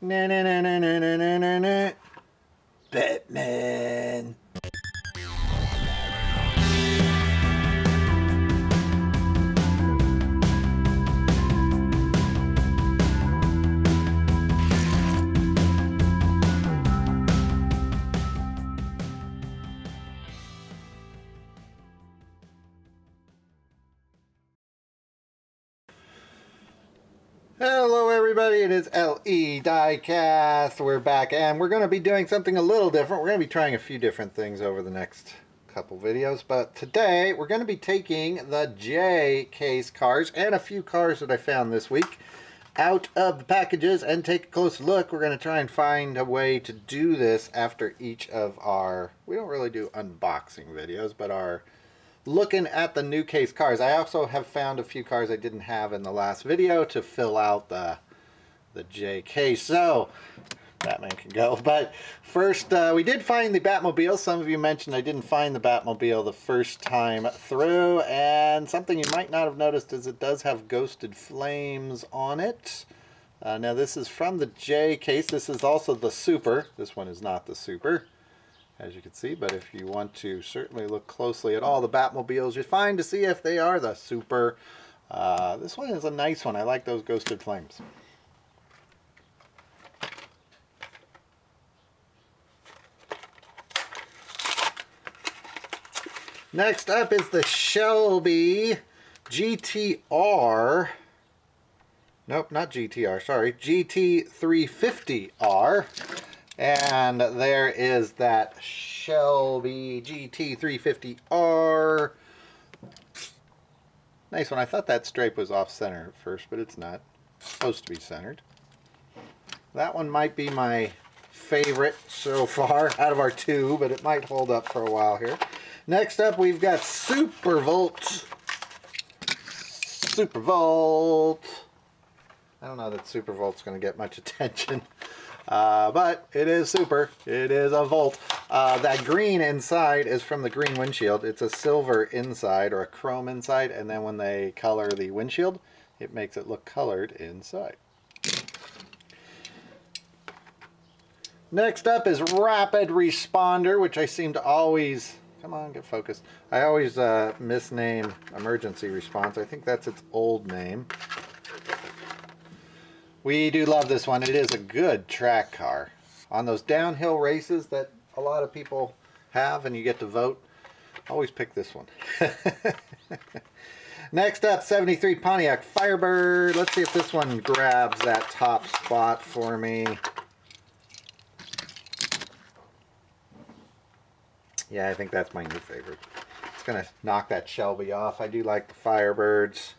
Na na na na na na na na na. Batman. Hello everybody, it is MrLEDiecast. We're back and we're going to be doing something a little different. We're going to be trying a few different things over the next couple videos, but today we're going to be taking the J case cars and a few cars that I found this week out of the packages and take a close look. We're going to try and find a way to do this after each of our, we don't really do unboxing videos, but our looking at the new case cars. I also have found a few cars I didn't have in the last video to fill out the J case. So Batman can go. But first, we did find the Batmobile. Some of you mentioned I didn't find the Batmobile the first time through, and something you might not have noticed is it does have ghosted flames on it. Now this is from the J case. This is also the Super. This one is not the Super, as you can see, but if you want to certainly look closely at all the Batmobiles you find to see if they are the Super. This one is a nice one. I like those ghosted flames. Next up is the Shelby GTR. Nope, not GTR, sorry. GT350R. And there is that Shelby GT350R. Nice one. I thought that stripe was off center at first, but it's not. It's supposed to be centered. That one might be my favorite so far out of our two, but it might hold up for a while here. Next up, we've got Supervolt. Supervolt. I don't know that Supervolt's going to get much attention. But it is super. It is a Volt. That green inside is from the green windshield. It's a silver inside or a chrome inside, and then when they color the windshield, it makes it look colored inside. Next up is Rapid Responder, which I seem to always, come on, get focused. I always misname Emergency Response. I think that's its old name. We do love this one. It is a good track car. On those downhill races that a lot of people have and you get to vote, always pick this one. Next up, 73 Pontiac Firebird. Let's see if this one grabs that top spot for me. Yeah, I think that's my new favorite. It's going to knock that Shelby off. I do like the Firebirds.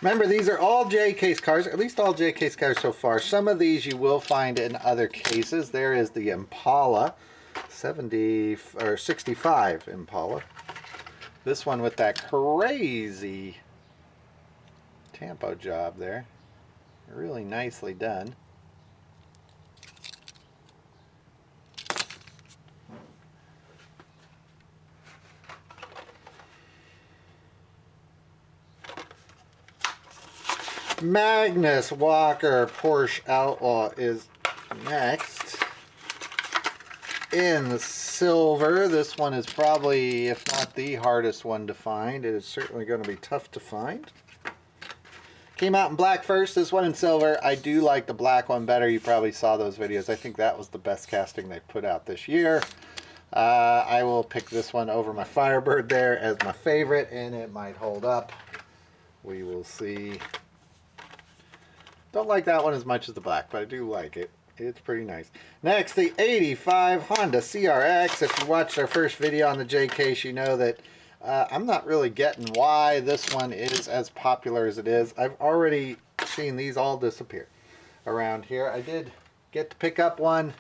Remember, these are all J case cars, at least all J case cars so far. Some of these you will find in other cases. There is the Impala, 65 Impala. This one with that crazy tampo job there. Really nicely done. Magnus Walker Porsche Outlaw is next in silver. This one is probably, if not the hardest one to find. It is certainly going to be tough to find. Came out in black first, this one in silver. I do like the black one better. You probably saw those videos. I think that was the best casting they put out this year. I will pick this one over my Firebird there as my favorite, and it might hold up. We will see. Don't like that one as much as the black, but I do like it. It's pretty nice. Next, the 85 Honda CRX. If you watched our first video on the J case, you know that I'm not really getting why this one is as popular as it is. I've already seen these all disappear around here. I did get to pick up one,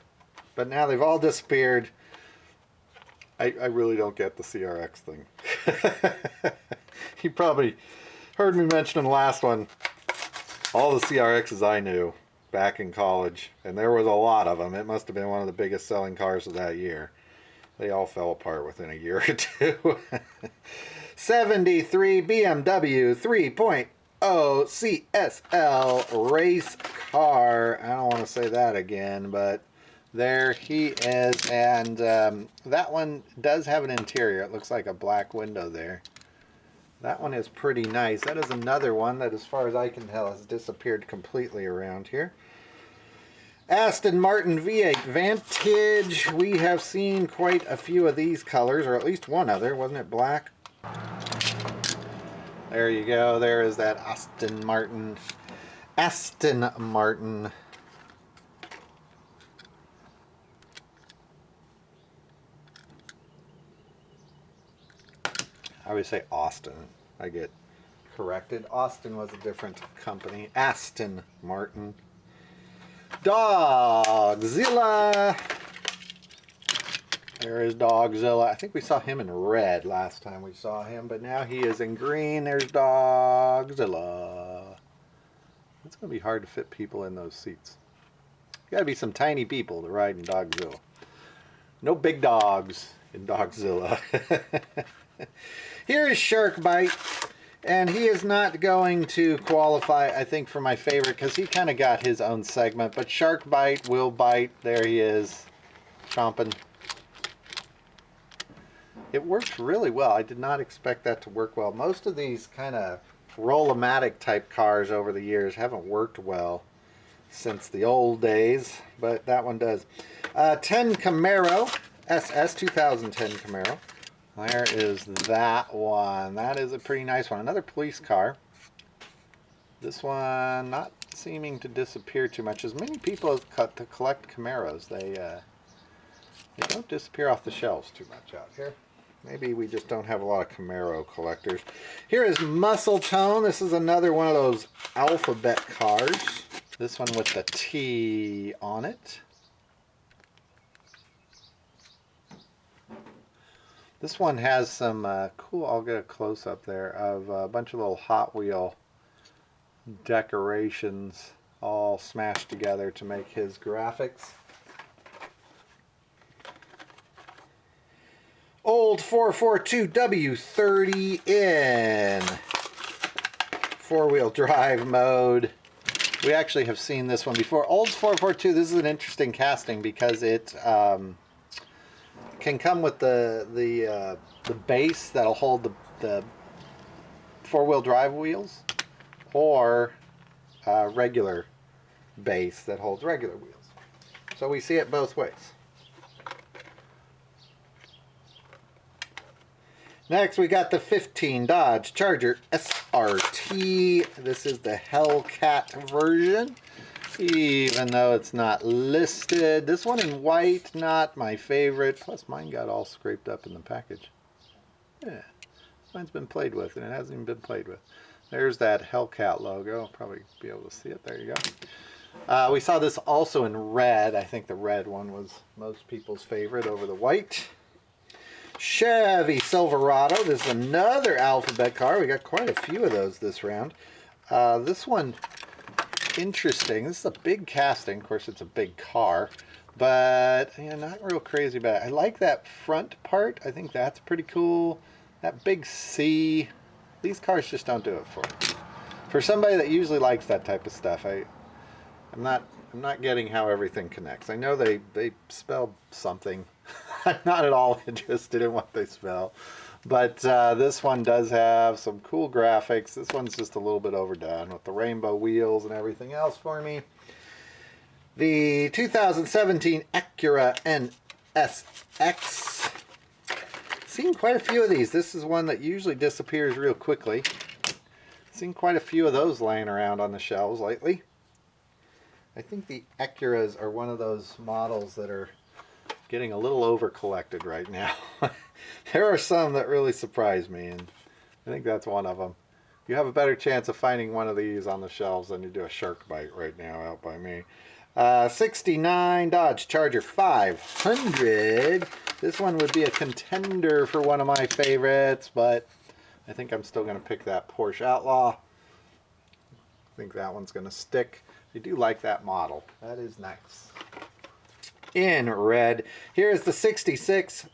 but now they've all disappeared. I really don't get the CRX thing. You probably heard me mention in the last one all the CRXs I knew back in college, and there was a lot of them. It must have been one of the biggest selling cars of that year. They all fell apart within a year or two. 73 BMW 3.0 CSL race car. I don't want to say that again, but there he is. And that one does have an interior. It looks like a black window there. That one is pretty nice. That is another one that, as far as I can tell, has disappeared completely around here. Aston Martin V8 Vantage. We have seen quite a few of these colors, or at least one other. Wasn't it black? There you go. There is that Aston Martin. Aston Martin. I always say Austin. I get corrected. Austin was a different company. Aston Martin. Dogzilla. There is Dogzilla. I think we saw him in red last time we saw him, but now he is in green. There's Dogzilla. It's going to be hard to fit people in those seats. You got to be some tiny people to ride in Dogzilla. No big dogs in Dogzilla. Here is Sharkbite, and he is not going to qualify, I think, for my favorite, because he kind of got his own segment, but Sharkbite will bite. There he is, chomping. It works really well. I did not expect that to work well. Most of these kind of roll-o-matic type cars over the years haven't worked well since the old days, but that one does. 10 Camaro, SS 2010 Camaro. There is that one. That is a pretty nice one. Another police car. This one not seeming to disappear too much. As many people have cut to collect Camaros. They don't disappear off the shelves too much out here. Maybe we just don't have a lot of Camaro collectors. Here is Muscle Tone. This is another one of those alphabet cars. This one with the T on it. This one has some cool, I'll get a close-up there, of a bunch of little Hot Wheel decorations all smashed together to make his graphics. Old 442 W30 in four-wheel drive mode. We actually have seen this one before. Old 442, this is an interesting casting because it can come with the base that'll hold the four-wheel drive wheels, or regular base that holds regular wheels. So we see it both ways. Next we got the 15 Dodge Charger SRT. This is the Hellcat version, even though it's not listed. This one in white, not my favorite. Plus mine got all scraped up in the package. Yeah, mine's been played with, and it hasn't even been played with. There's that Hellcat logo. I'll probably be able to see it. There you go. We saw this also in red. I think the red one was most people's favorite over the white. Chevy Silverado. This is another alphabet car. We got quite a few of those this round. This one, interesting. This is a big casting. Of course, it's a big car, but yeah, not real crazy about it. I like that front part. I think that's pretty cool. That big C. These cars just don't do it for me. For somebody that usually likes that type of stuff, I'm not getting how everything connects. I know they spell something. I'm not at all interested in what they spell. But this one does have some cool graphics. This one's just a little bit overdone with the rainbow wheels and everything else for me. The 2017 Acura NSX. Seen quite a few of these. This is one that usually disappears real quickly. Seen quite a few of those laying around on the shelves lately. I think the Acuras are one of those models that are getting a little over collected right now. There are some that really surprise me, and I think that's one of them. You have a better chance of finding one of these on the shelves than you do a Sharkbite right now out by me. 69 Dodge Charger 500. This one would be a contender for one of my favorites, but I think I'm still going to pick that Porsche Outlaw. I think that one's going to stick. I do like that model. That is nice. In red, here is the 66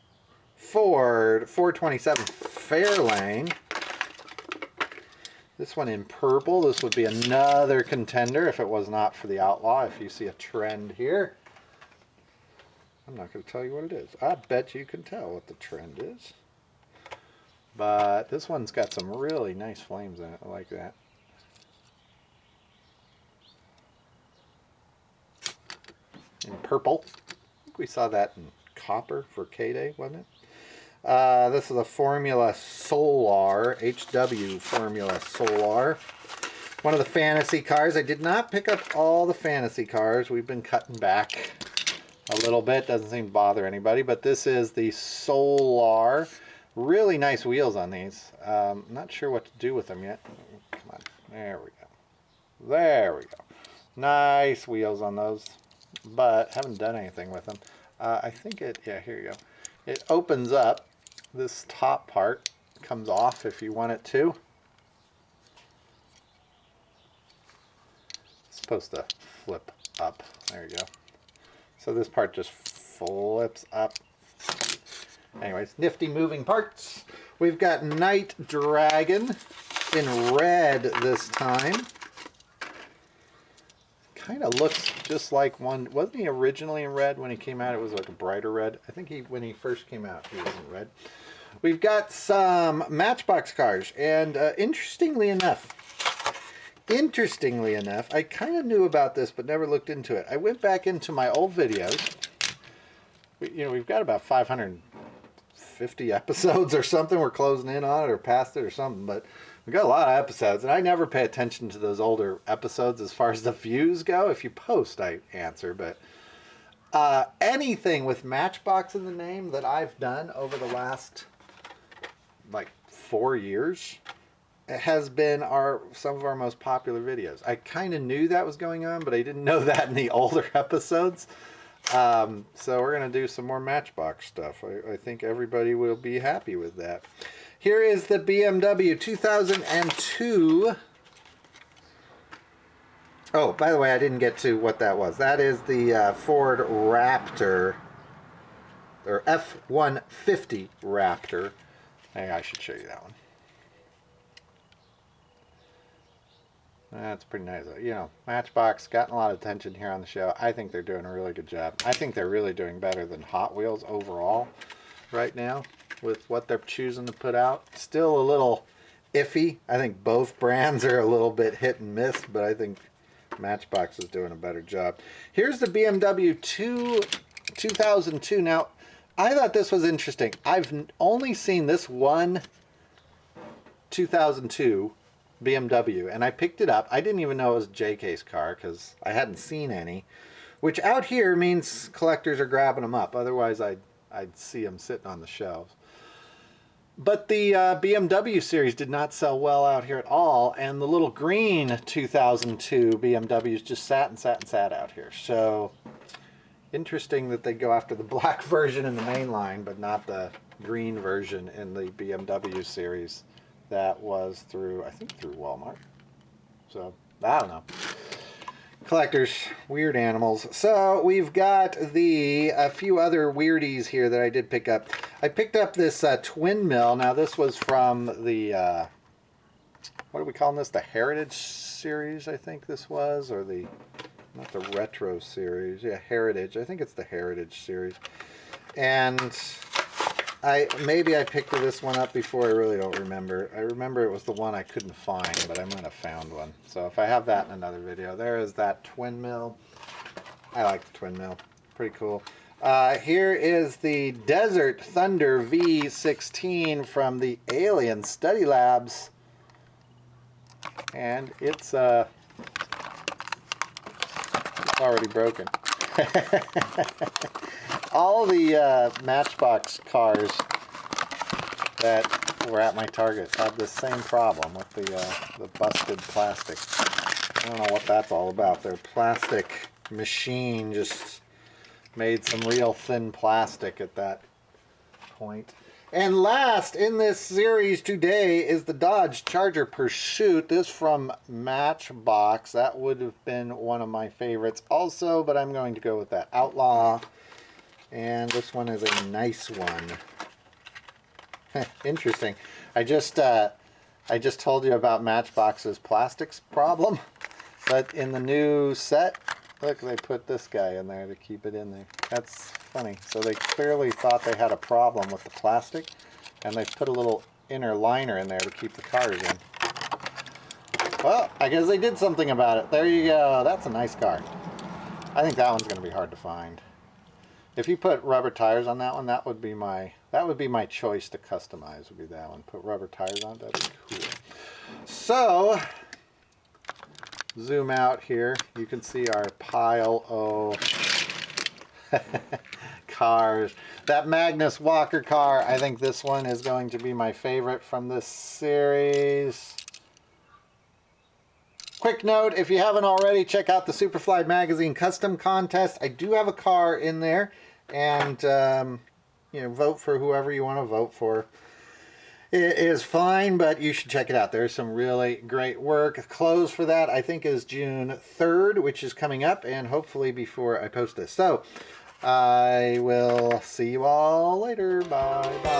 Ford 427 Fairlane. This one in purple. This would be another contender if it was not for the Outlaw. If you see a trend here, I'm not going to tell you what it is. I bet you can tell what the trend is. But this one's got some really nice flames in it. I like that. In purple. I think we saw that in copper for K-Day, wasn't it? This is a Formula Solar, HW Formula Solar. One of the fantasy cars. I did not pick up all the fantasy cars. We've been cutting back a little bit. Doesn't seem to bother anybody, but this is the Solar. Really nice wheels on these. Not sure what to do with them yet. Come on. There we go. There we go. Nice wheels on those, but haven't done anything with them. I think it, yeah, here you go. It opens up. This top part comes off if you want it to. It's supposed to flip up. There you go. So this part just flips up. Anyways, nifty moving parts. We've got Night Dragon in red this time. Kind of looks just like one. Wasn't he originally in red when he came out? It was like a brighter red. I think when he first came out, he was in red. We've got some Matchbox cars, and interestingly enough, I kind of knew about this but never looked into it. I went back into my old videos. We've got about 550 episodes or something. We're closing in on it or past it or something, but we got a lot of episodes, and I never pay attention to those older episodes as far as the views go. If you post, I answer, but anything with Matchbox in the name that I've done over the last like 4 years has been some of our most popular videos. I kind of knew that was going on, but I didn't know that in the older episodes. So we're going to do some more Matchbox stuff. I think everybody will be happy with that. Here is the BMW 2002. Oh, by the way, I didn't get to what that was. That is the Ford Raptor, or F-150 Raptor. Maybe I should show you that one. That's pretty nice. Matchbox gotten a lot of attention here on the show. I think they're doing a really good job. I think they're really doing better than Hot Wheels overall right now with what they're choosing to put out. Still a little iffy. I think both brands are a little bit hit and miss, but I think Matchbox is doing a better job. Here's the BMW 2002. Now, I thought this was interesting. I've only seen this one 2002 BMW, and I picked it up. I didn't even know it was a J-Case car because I hadn't seen any, which out here means collectors are grabbing them up. Otherwise, I'd see them sitting on the shelves. But the BMW series did not sell well out here at all, and the little green 2002 BMWs just sat out here. So interesting that they go after the black version in the main line, but not the green version in the BMW series that was through, I think through Walmart. So, I don't know. Collectors, weird animals. So, we've got a few other weirdies here that I did pick up. I picked up this twin mill. Now, this was from the, what are we calling this? The Heritage series, I think this was, or the, not the Retro series. Yeah, Heritage. I think it's the Heritage series. And maybe I picked this one up before. I really don't remember. I remember it was the one I couldn't find, but I might have found one. So if I have that in another video, there is that twin mill. I like the twin mill. Pretty cool. Here is the Desert Thunder V16 from the Alien Study Labs. And it's already broken. All the Matchbox cars that were at my Target had the same problem with the busted plastic. I don't know what that's all about. Their plastic machine just made some real thin plastic at that point. And last in this series today is the Dodge Charger Pursuit. This from Matchbox. That would have been one of my favorites also, but I'm going to go with that Outlaw. And this one is a nice one. Interesting. I just told you about Matchbox's plastics problem, but in the new set, look, they put this guy in there to keep it in there. That's funny. So they clearly thought they had a problem with the plastic, and they put a little inner liner in there to keep the cars in. Well, I guess they did something about it. There you go. That's a nice car. I think that one's going to be hard to find. If you put rubber tires on that one, that would be my choice to customize, would be that one. Put rubber tires on it, that'd be cool. So, zoom out here. You can see our pile of cars. That Magnus Walker car, I think this one is going to be my favorite from this series. Quick note, if you haven't already, check out the Superfly Magazine Custom Contest. I do have a car in there, and you know, vote for whoever you want to vote for. It is fine, but you should check it out. There's some really great work. Close for that, I think, is June 3rd, which is coming up, and hopefully before I post this. So, I will see you all later. Bye-bye.